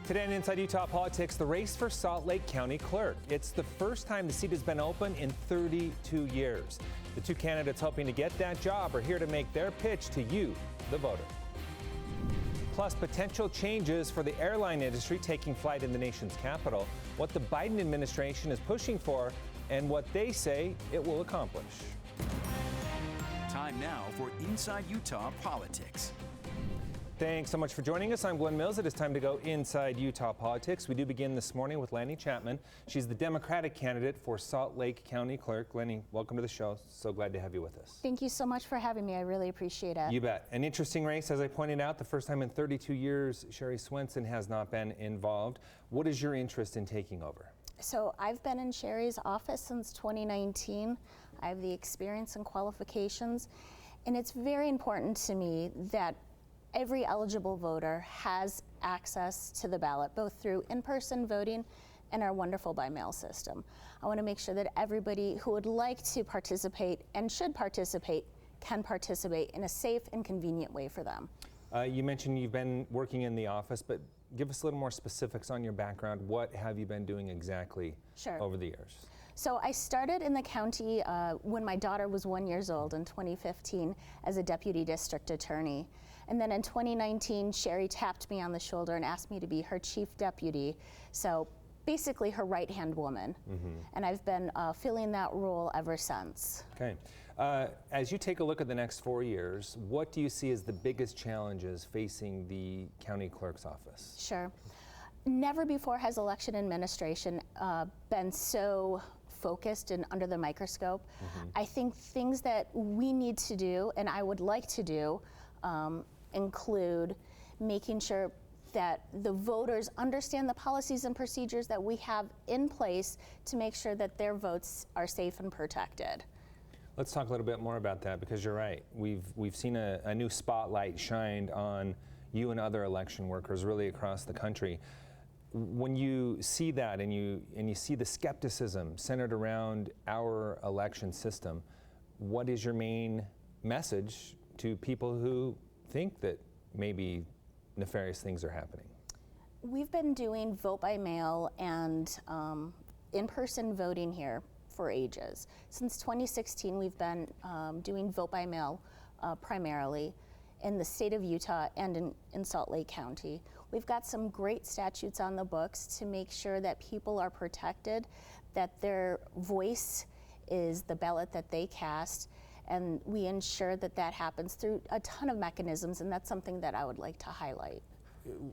Today on Inside Utah Politics, the race for Salt Lake County Clerk. It's the first time the seat has been open in 32 years. The two candidates hoping to get that job are here to make their pitch to you, the voter. Plus, potential changes for the airline industry taking flight in the nation's capital, what the Biden administration is pushing for, and what they say it will accomplish. Time now for Inside Utah Politics. Thanks so much for joining us. I'm Glenn Mills. It is time to go inside Utah politics. We do begin this morning with Lanny Chapman. She's the Democratic candidate for Salt Lake County Clerk. Lanny, welcome to the show. So glad to have you with us. Thank you so much for having me. I really appreciate it. You bet. An interesting race, as I pointed out, the first time in 32 years Sherry Swenson has not been involved. What is your interest in taking over? So I've been in Sherry's office since 2019. I have the experience and qualifications, and it's very important to me that every eligible voter has access to the ballot, both through in-person voting and our wonderful by-mail system. I want to make sure that everybody who would like to participate and should participate can participate in a safe and convenient way for them. You mentioned you've been working in the office, but give us a little more specifics on your background. What have you been doing exactly over the years? So I started in the county when my daughter was 1 year old in 2015 as a deputy district attorney. And then in 2019, Sherry tapped me on the shoulder and asked me to be her chief deputy. So basically her right-hand woman. And I've been filling that role ever since. Okay. As you take a look at the next 4 years, what do you see as the biggest challenges facing the county clerk's office? Sure. Never before has election administration been so focused and under the microscope. I think things that we need to do, and I would like to do, include making sure that the voters understand the policies and procedures that we have in place to make sure that their votes are safe and protected. Let's talk a little bit more about that, because you're right. We've seen a new spotlight shined on you and other election workers really across the country. When you see that and you see the skepticism centered around our election system, what is your main message to people who think that maybe nefarious things are happening? We've been doing vote by mail and in-person voting here for ages. Since 2016, we've been doing vote by mail primarily in the state of Utah and in Salt Lake County. We've got some great statutes on the books to make sure that people are protected, that their voice is the ballot that they cast, and we ensure that that happens through a ton of mechanisms, and that's something that I would like to highlight.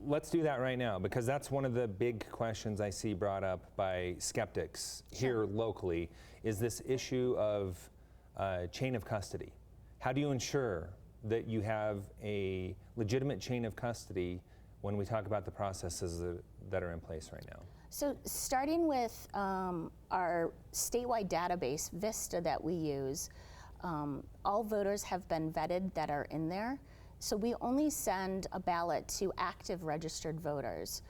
Let's do that right now, because that's one of the big questions I see brought up by skeptics here locally, is this issue of chain of custody. How do you ensure that you have a legitimate chain of custody when we talk about the processes that are in place right now? So starting with our statewide database, VISTA, that we use, all voters have been vetted that are in there. So we only send a ballot to active registered voters.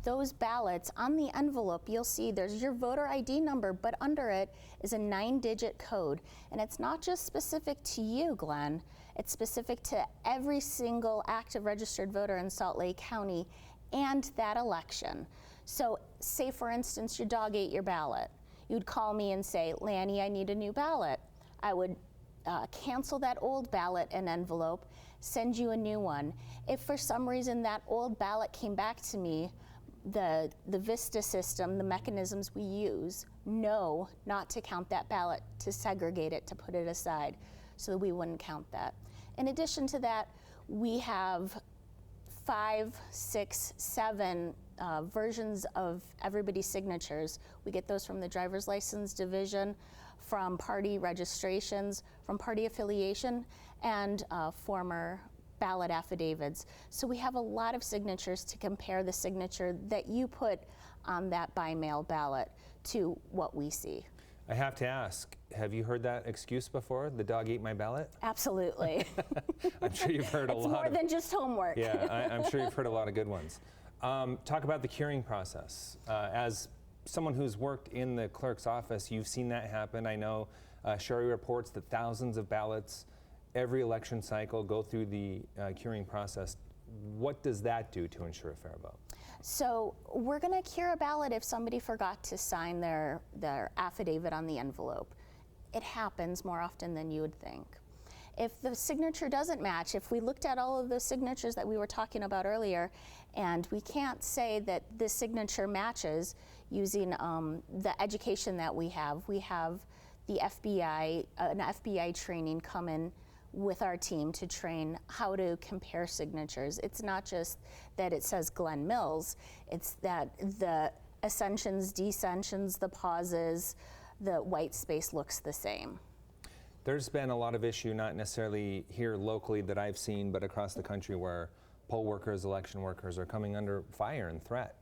Those ballots, on the envelope, you'll see there's your voter ID number, but under it is a 9-digit code. And it's not just specific to you, Glenn. It's specific to every single active registered voter in Salt Lake County and that election. So say, for instance, your dog ate your ballot. You'd call me and say, Lanny, I need a new ballot. I would cancel that old ballot and envelope, send you a new one. If for some reason that old ballot came back to me, the VISTA system, the mechanisms we use, know not to count that ballot, to segregate it, to put it aside, so that we wouldn't count that. In addition to that, we have 5, 6, 7 versions of everybody's signatures. We get those from the driver's license division, from party registrations, from party affiliation, and former ballot affidavits. So we have a lot of signatures to compare the signature that you put on that by-mail ballot to what we see. I have to ask, have you heard that excuse before? The dog ate my ballot? Absolutely. I'm sure you've heard a lot. It's more than just homework. Yeah, I'm sure you've heard a lot of good ones. Talk about the curing process. As someone who's worked in the clerk's office, you've seen that happen. I know Sherry reports that thousands of ballots every election cycle go through the curing process. what does that do to ensure a fair vote? So we're going to cure a ballot if somebody forgot to sign their affidavit on the envelope. It happens more often than you would think. If the signature doesn't match, if we looked at all of those signatures that we were talking about earlier, and we can't say that this signature matches using the education that we have the FBI, an FBI training come in with our team to train how to compare signatures. It's not just that it says Glen Mills, it's that the ascensions, descensions, the pauses, the white space looks the same. There's been a lot of issue, not necessarily here locally that I've seen, but across the country where poll workers, election workers are coming under fire and threat.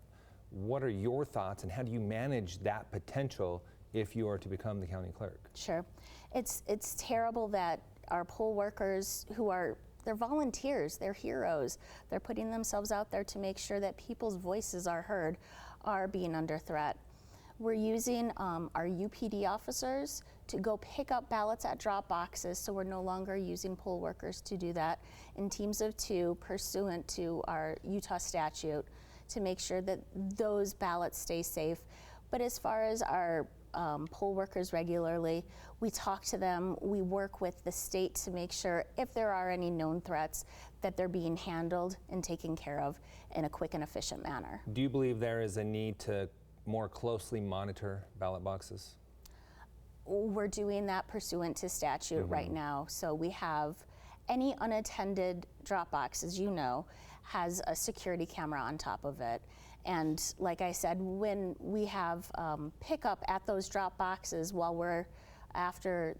What are your thoughts and how do you manage that potential if you are to become the county clerk? Sure. It's terrible that our poll workers they're volunteers, they're heroes. They're putting themselves out there to make sure that people's voices are heard, are being under threat. We're using our UPD officers to go pick up ballots at drop boxes, so we're no longer using poll workers to do that in teams of 2 pursuant to our Utah statute to make sure that those ballots stay safe. But as far as our poll workers regularly, we talk to them, we work with the state to make sure if there are any known threats that they're being handled and taken care of in a quick and efficient manner. Do you believe there is a need to more closely monitor ballot boxes? We're doing that pursuant to statute right now. So we have any unattended drop box, as you know, has a security camera on top of it. And like I said, when we have pickup at those drop boxes after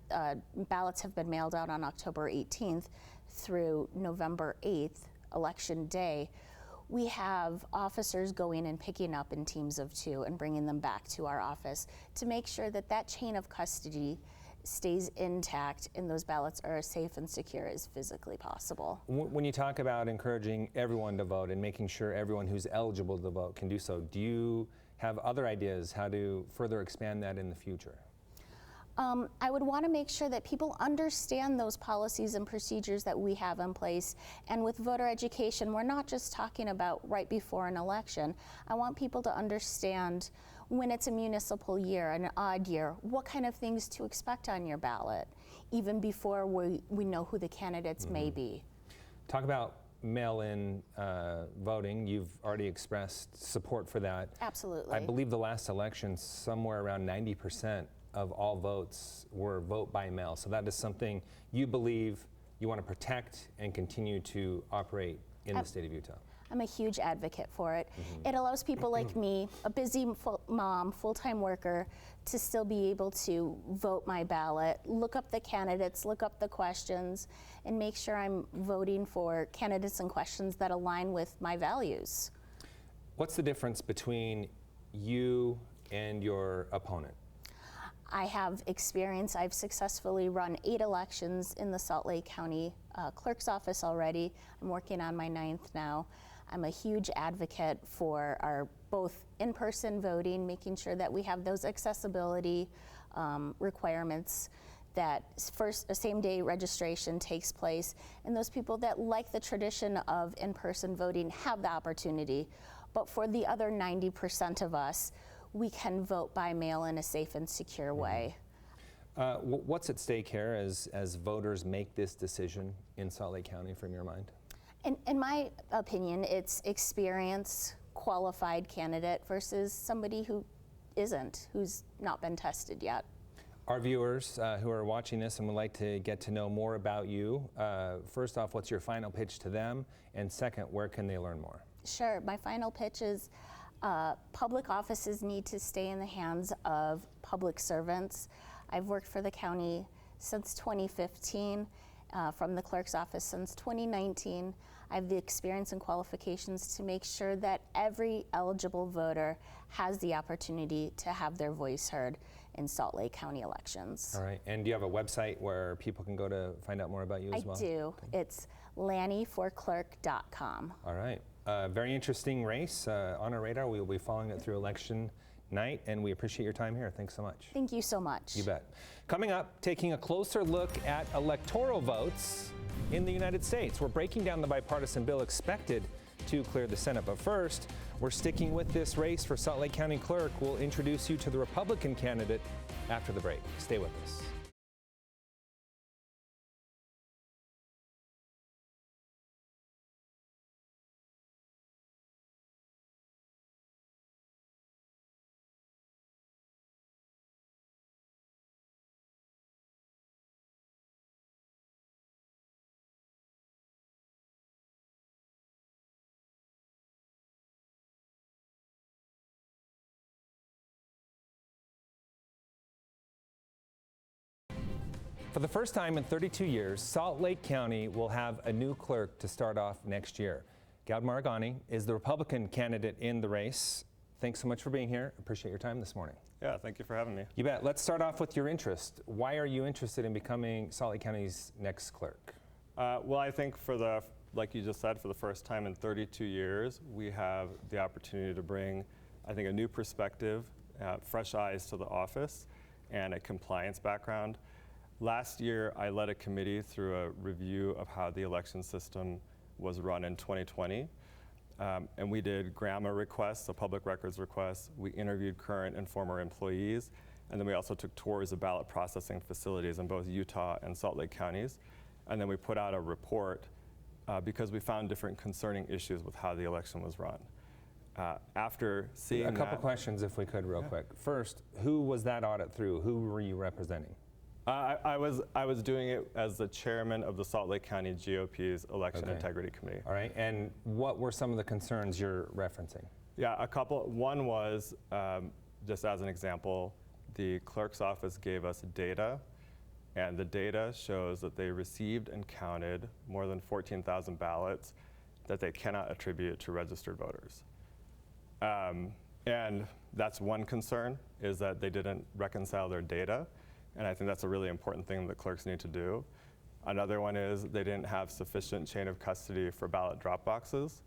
ballots have been mailed out on October 18th through November 8th, election day, we have officers going and picking up in teams of 2 and bringing them back to our office to make sure that that chain of custody stays intact and those ballots are as safe and secure as physically possible. When you talk about encouraging everyone to vote and making sure everyone who's eligible to vote can do so, do you have other ideas how to further expand that in the future? I would want to make sure that people understand those policies and procedures that we have in place. And with voter education, we're not just talking about right before an election. I want people to understand when it's a municipal year, an odd year, what kind of things to expect on your ballot, even before we know who the candidates may be. Talk about mail-in voting. You've already expressed support for that. Absolutely. I believe the last election, somewhere around 90% of all votes were vote by mail. So that is something you believe you want to protect and continue to operate in the state of Utah. I'm a huge advocate for it. It allows people like me, a busy mom, full-time worker, to still be able to vote my ballot, look up the candidates, look up the questions, and make sure I'm voting for candidates and questions that align with my values. What's the difference between you and your opponent? I have experience. I've successfully run 8 elections in the Salt Lake County Clerk's office already. I'm working on my 9th now. I'm a huge advocate for our both in-person voting, making sure that we have those accessibility requirements, that first a same-day registration takes place, and those people that like the tradition of in-person voting have the opportunity. But for the other 90% of us, we can vote by mail in a safe and secure way. What's at stake here as voters make this decision in Salt Lake County from your mind? In my opinion, it's experience, qualified candidate versus somebody who isn't, who's not been tested yet. Our viewers who are watching this and would like to get to know more about you, first off, what's your final pitch to them? And second, where can they learn more? Sure, my final pitch is public offices need to stay in the hands of public servants. I've worked for the county since 2015, from the clerk's office since 2019. I have the experience and qualifications to make sure that every eligible voter has the opportunity to have their voice heard in Salt Lake County elections. All right, and do you have a website where people can go to find out more about you as well? I do. It's lannyforclerk.com. All right. Very interesting race on our radar. We will be following it through election night, and we appreciate your time here. Thanks so much. Thank you so much. You bet. Coming up, taking a closer look at electoral votes in the United States. We're breaking down the bipartisan bill expected to clear the Senate. But first, we're sticking with this race for Salt Lake County Clerk. We'll introduce you to the Republican candidate after the break. Stay with us. For the first time in 32 years, Salt Lake County will have a new clerk to start off next year. Gaud Maragani is the Republican candidate in the race. Thanks so much for being here. Appreciate your time this morning. Yeah, thank you for having me. You bet. Let's start off with your interest. Why are you interested in becoming Salt Lake County's next clerk? Well, I think like you just said, for the first time in 32 years, we have the opportunity to bring, I think, a new perspective, fresh eyes to the office, and a compliance background. Last year, I led a committee through a review of how the election system was run in 2020. And we did grammar requests, so public records requests. We interviewed current and former employees. And then we also took tours of ballot processing facilities in both Utah and Salt Lake counties. And then we put out a report because we found different concerning issues with how the election was run. After seeing a couple questions, if we could, real quick. First, who was that audit through? Who were you representing? I was doing it as the chairman of the Salt Lake County GOP's Election Integrity Committee. All right, and what were some of the concerns you're referencing? Yeah, a couple. One was, just as an example, the clerk's office gave us data, and the data shows that they received and counted more than 14,000 ballots that they cannot attribute to registered voters. And that's one concern, is that they didn't reconcile their data. And I think that's a really important thing that clerks need to do. Another one is they didn't have sufficient chain of custody for ballot drop boxes.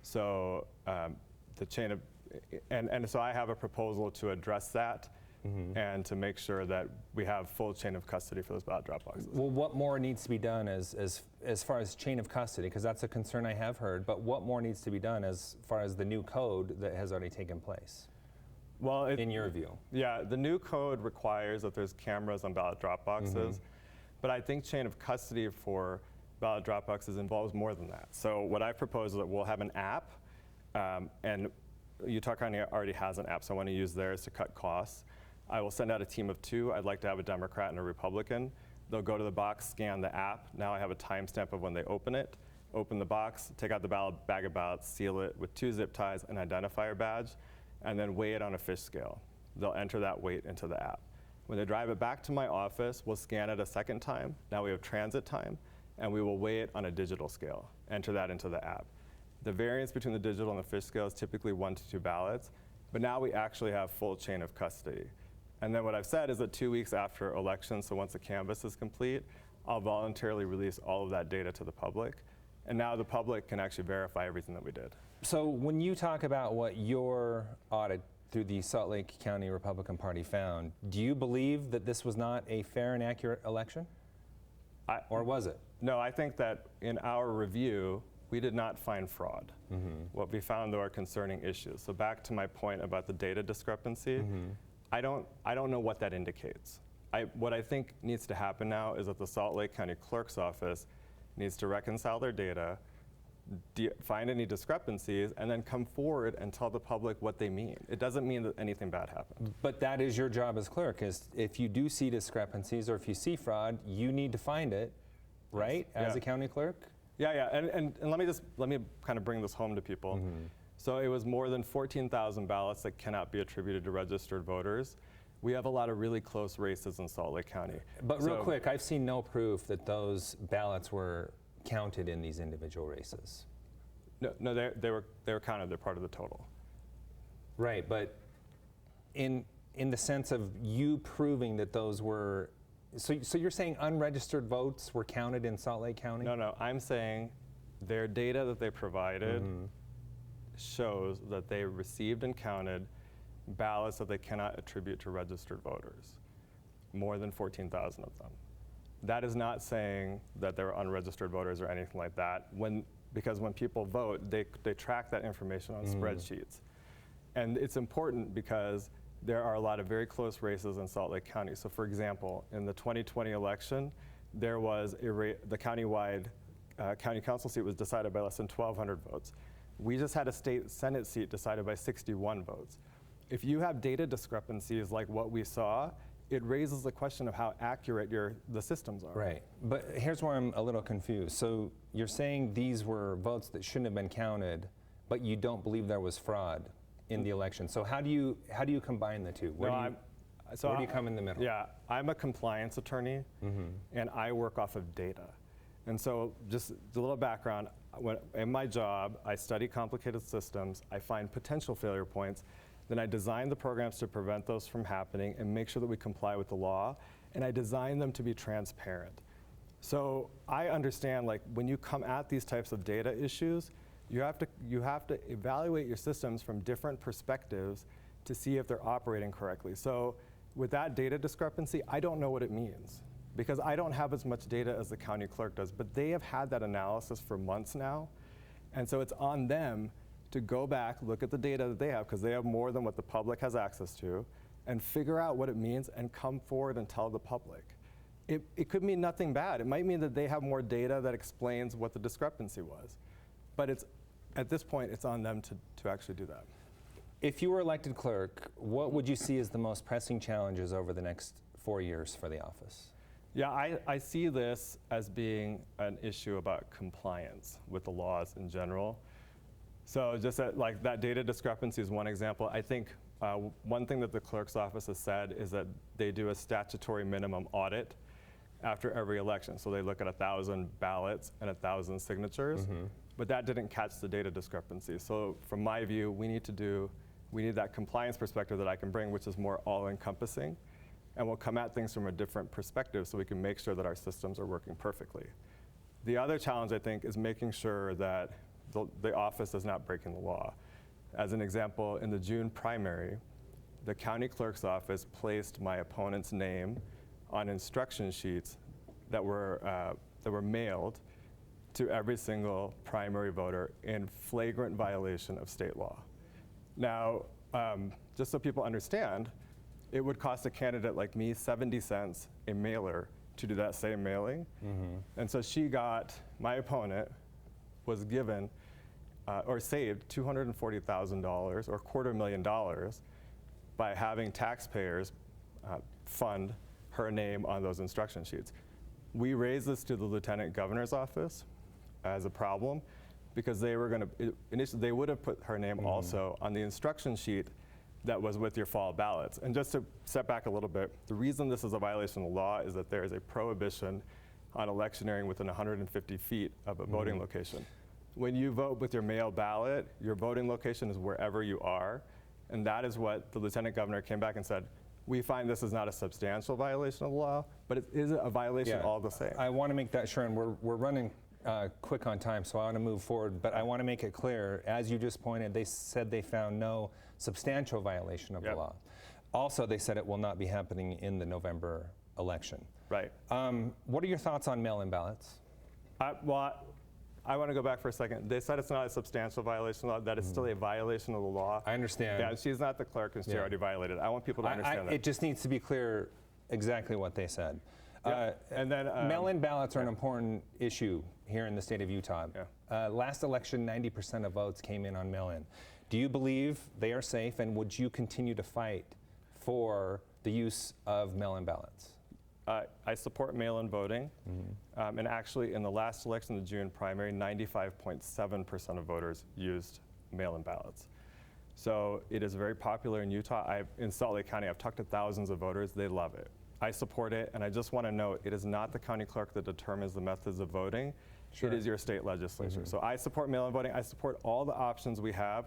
So the chain of, and so I have a proposal to address that and to make sure that we have full chain of custody for those ballot drop boxes. Well, what more needs to be done as far as chain of custody? Because that's a concern I have heard, but what more needs to be done as far as the new code that has already taken place? Well, in your view? Yeah, the new code requires that there's cameras on ballot drop boxes, but I think chain of custody for ballot drop boxes involves more than that. So what I propose is that we'll have an app, and Utah County already has an app, so I want to use theirs to cut costs. I will send out a team of 2. I'd like to have a Democrat and a Republican. They'll go to the box, scan the app. Now I have a timestamp of when they open it. Open the box, take out the bag of ballots, seal it with 2 zip ties, an identifier badge, and then weigh it on a fish scale. They'll enter that weight into the app. When they drive it back to my office, we'll scan it a second time. Now we have transit time, and we will weigh it on a digital scale, enter that into the app. The variance between the digital and the fish scale is typically 1 to 2 ballots, but now we actually have full chain of custody. And then what I've said is that 2 weeks after election, so once the canvass is complete, I'll voluntarily release all of that data to the public. And now the public can actually verify everything that we did. So when you talk about what your audit through the Salt Lake County Republican Party found, do you believe that this was not a fair and accurate election? Or was it? No, I think that in our review, we did not find fraud. What we found, though, are concerning issues. So back to my point about the data discrepancy, I don't know what that indicates. What I think needs to happen now is that the Salt Lake County Clerk's office needs to reconcile their data, find any discrepancies, and then come forward and tell the public what they mean. It doesn't mean that anything bad happened. But that is your job as clerk, is if you do see discrepancies or if you see fraud, you need to find it, right, as a county clerk? Yeah, and let me kind of bring this home to people. So it was more than 14,000 ballots that cannot be attributed to registered voters. We have a lot of really close races in Salt Lake County. But real quick, I've seen no proof that those ballots were counted in these individual races. No, they were counted. They're part of the total. Right, but in the sense of you proving that those were, so you're saying unregistered votes were counted in Salt Lake County? No, I'm saying their data that they provided shows that they received and counted ballots that they cannot attribute to registered voters, more than 14,000 of them. that is not saying that they're unregistered voters or anything like that. Because when people vote, they track that information on spreadsheets. And it's important because there are a lot of very close races in Salt Lake County. So for example, in the 2020 election, there was the countywide county council seat was decided by less than 1,200 votes. We just had a state Senate seat decided by 61 votes. If you have data discrepancies like what we saw, it raises the question of how accurate the systems are. Right, but here's where I'm a little confused. So you're saying these were votes that shouldn't have been counted, but you don't believe there was fraud in the election. So how do you combine the two? Where do you come in the middle? Yeah, I'm a compliance attorney, and I work off of data. And so just a little background, in my job, I study complicated systems, I find potential failure points, then I design the programs to prevent those from happening and make sure that we comply with the law, and I design them to be transparent. So I understand, like, when you come at these types of data issues, you have to evaluate your systems from different perspectives to see if they're operating correctly. So with that data discrepancy, I don't know what it means, because I don't have as much data as the county clerk does, but they have had that analysis for months now. And so it's on them to go back, look at the data that they have, because they have more than what the public has access to, and figure out what it means and come forward and tell the public. It could mean nothing bad. It might mean that they have more data that explains what the discrepancy was. But at this point, it's on them to actually do that. If you were elected clerk, what would you see as the most pressing challenges over the next 4 years for the office? Yeah, I see this as being an issue about compliance with the laws in general. So just that data discrepancy is one example. I think one thing that the clerk's office has said is that they do a statutory minimum audit after every election. So they look at 1,000 ballots and 1,000 signatures, but that didn't catch the data discrepancy. So from my view, we need that compliance perspective that I can bring, which is more all-encompassing, and we'll come at things from a different perspective so we can make sure that our systems are working perfectly. The other challenge, I think, is making sure that the office is not breaking the law. As an example, in the June primary, the county clerk's office placed my opponent's name on instruction sheets that were mailed to every single primary voter in flagrant violation of state law. Now, just so people understand, it would cost a candidate like me 70 cents a mailer to do that same mailing. And so my opponent was given or saved $240,000 or $250,000 by having taxpayers fund her name on those instruction sheets. We raised this to the lieutenant governor's office as a problem because they were going to, initially they would have put her name also on the instruction sheet that was with your fall ballots. And just to step back a little bit, the reason this is a violation of the law is that there is a prohibition on electioneering within 150 feet of a voting location. When you vote with your mail ballot, your voting location is wherever you are, and that is what the lieutenant governor came back and said, we find this is not a substantial violation of the law, but it is a violation all the same. I want to make that sure, and we're running quick on time, so I want to move forward, but I want to make it clear, as you just pointed, they said they found no substantial violation of the law. Also, they said it will not be happening in the November election. Right. What are your thoughts on mail-in ballots? I want to go back for a second. They said it's not a substantial violation of the law, that it's still a violation of the law. I understand. Yeah, she's not the clerk and she already violated it. I want people to understand that. It just needs to be clear exactly what they said. And then mail-in ballots are an important issue here in the state of Utah. Last election, 90% of votes came in on mail-in. Do you believe they are safe, and would you continue to fight for the use of mail-in ballots? I support mail-in voting, and actually in the last election, the June primary, 95.7% of voters used mail-in ballots. So it is very popular in Utah. In Salt Lake County, I've talked to thousands of voters. They love it. I support it, and I just want to note, it is not the county clerk that determines the methods of voting. It is your state legislature. So I support mail-in voting. I support all the options we have.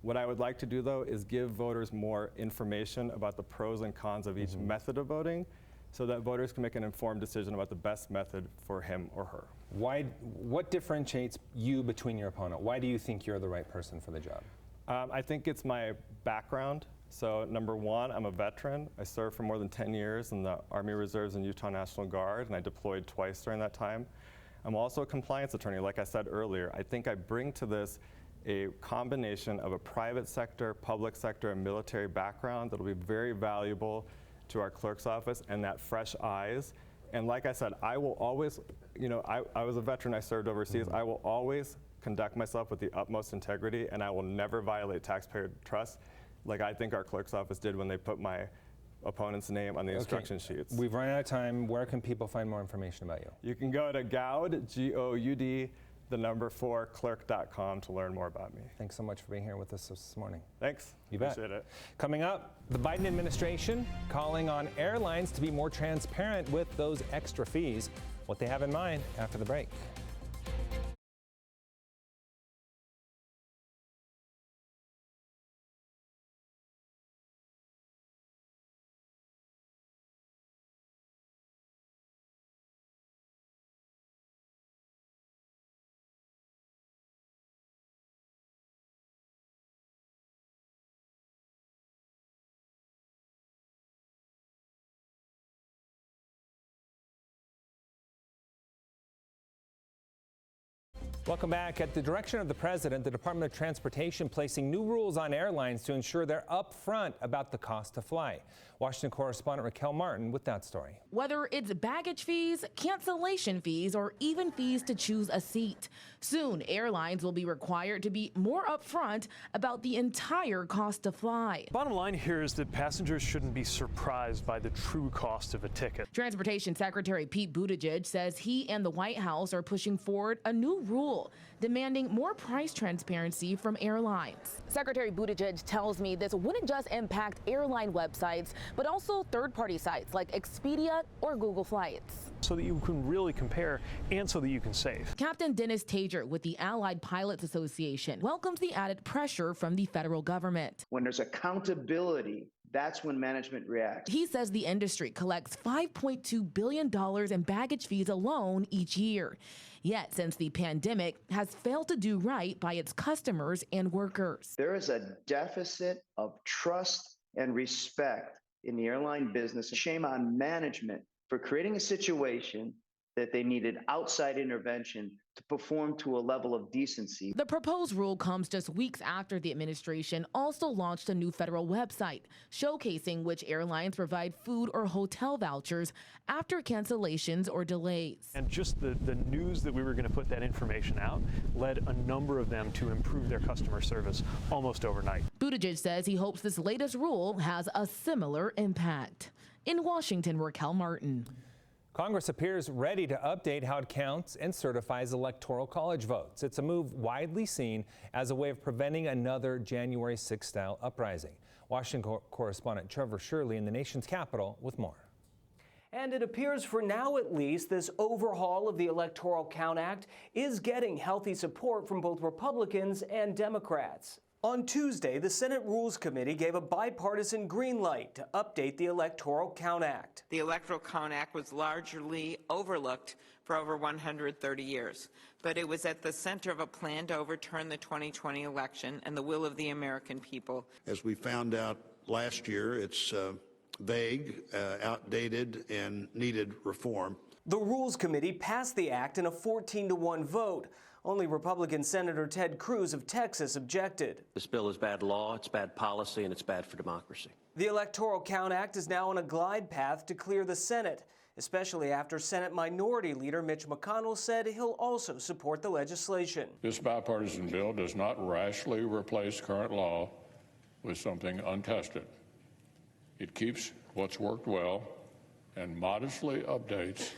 What I would like to do, though, is give voters more information about the pros and cons of each method of voting, so that voters can make an informed decision about the best method for him or her. What differentiates you between your opponent? Why do you think you're the right person for the job? I think it's my background. So number one, I'm a veteran. I served for more than 10 years in the Army Reserves and Utah National Guard, and I deployed twice during that time. I'm also a compliance attorney, like I said earlier. I think I bring to this a combination of a private sector, public sector, and military background that will be very valuable to our clerk's office, and that fresh eyes. And like I said, I will always, I was a veteran, I served overseas. I will always conduct myself with the utmost integrity, and I will never violate taxpayer trust like I think our clerk's office did when they put my opponent's name on the instruction sheets. We've run out of time. Where can people find more information about you? You can go to Goud, G-O-U-D, the number 4, clerk.com to learn more about me. Thanks so much for being here with us this morning. Thanks. You bet. Appreciate it. Coming up, the Biden administration calling on airlines to be more transparent with those extra fees. What they have in mind after the break. Welcome back. At the direction of the president, the Department of Transportation placing new rules on airlines to ensure they're upfront about the cost to fly. Washington correspondent Raquel Martin with that story. Whether it's baggage fees, cancellation fees, or even fees to choose a seat, soon airlines will be required to be more upfront about the entire cost to fly. Bottom line here is that passengers shouldn't be surprised by the true cost of a ticket. Transportation Secretary Pete Buttigieg says he and the White House are pushing forward a new rule demanding more price transparency from airlines. Secretary Buttigieg tells me this wouldn't just impact airline websites, but also third-party sites like Expedia or Google Flights. So that you can really compare and so that you can save. Captain Dennis Tager with the Allied Pilots Association welcomes the added pressure from the federal government. When there's accountability, that's when management reacts. He says the industry collects $5.2 billion in baggage fees alone each year. Yet, since the pandemic, has failed to do right by its customers and workers. There is a deficit of trust and respect in the airline business. Shame on management for creating a situation that they needed outside intervention to perform to a level of decency. The proposed rule comes just weeks after the administration also launched a new federal website showcasing which airlines provide food or hotel vouchers after cancellations or delays. And just the news that we were going to put that information out led a number of them to improve their customer service almost overnight. Buttigieg says he hopes this latest rule has a similar impact. In Washington, Raquel Martin. Congress appears ready to update how it counts and certifies electoral college votes. It's a move widely seen as a way of preventing another January 6th-style uprising. Washington correspondent Trevor Shirley in the nation's capital with more. And it appears, for now at least, this overhaul of the Electoral Count Act is getting healthy support from both Republicans and Democrats. On Tuesday, the Senate Rules Committee gave a bipartisan green light to update the Electoral Count Act. The Electoral Count Act was largely overlooked for over 130 years, but it was at the center of a plan to overturn the 2020 election and the will of the American people. As we found out last year, it's vague, outdated, and needed reform. The Rules Committee passed the act in a 14-1 vote. Only Republican Senator Ted Cruz of Texas objected. This bill is bad law, it's bad policy, and it's bad for democracy. The Electoral Count Act is now on a glide path to clear the Senate, especially after Senate Minority Leader Mitch McConnell said he'll also support the legislation. This bipartisan bill does not rashly replace current law with something untested. It keeps what's worked well and modestly updates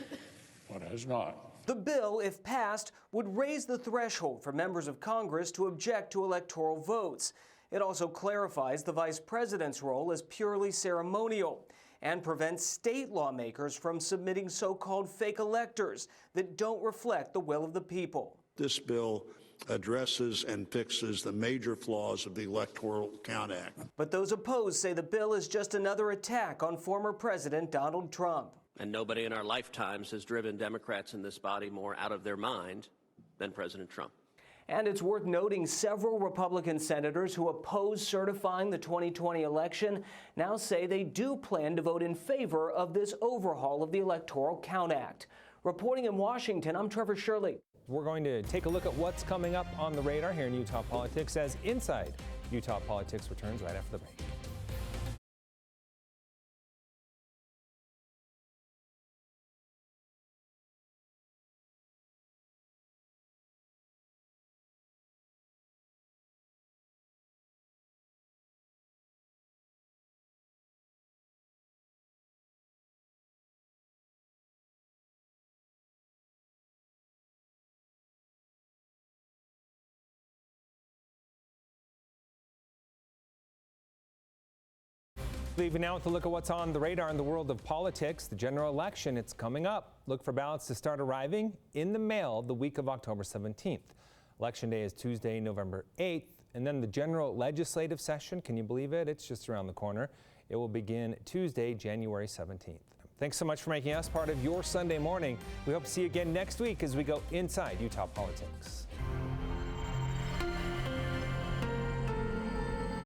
what has not. The bill, if passed, would raise the threshold for members of Congress to object to electoral votes. It also clarifies the vice president's role as purely ceremonial and prevents state lawmakers from submitting so-called fake electors that don't reflect the will of the people. This bill addresses and fixes the major flaws of the Electoral Count Act. But those opposed say the bill is just another attack on former President Donald Trump. And nobody in our lifetimes has driven Democrats in this body more out of their mind than President Trump. And it's worth noting several Republican senators who oppose certifying the 2020 election now say they do plan to vote in favor of this overhaul of the Electoral Count Act. Reporting in Washington, I'm Trevor Shirley. We're going to take a look at what's coming up on the radar here in Utah politics as Inside Utah Politics returns right after the break. Leaving now with a look at what's on the radar in the world of politics. The general election, it's coming up. Look for ballots to start arriving in the mail the week of October 17th. Election day is Tuesday, November 8th. And then the general legislative session, can you believe it? It's just around the corner. It will begin Tuesday, January 17th. Thanks so much for making us part of your Sunday morning. We hope to see you again next week as we go inside Utah politics.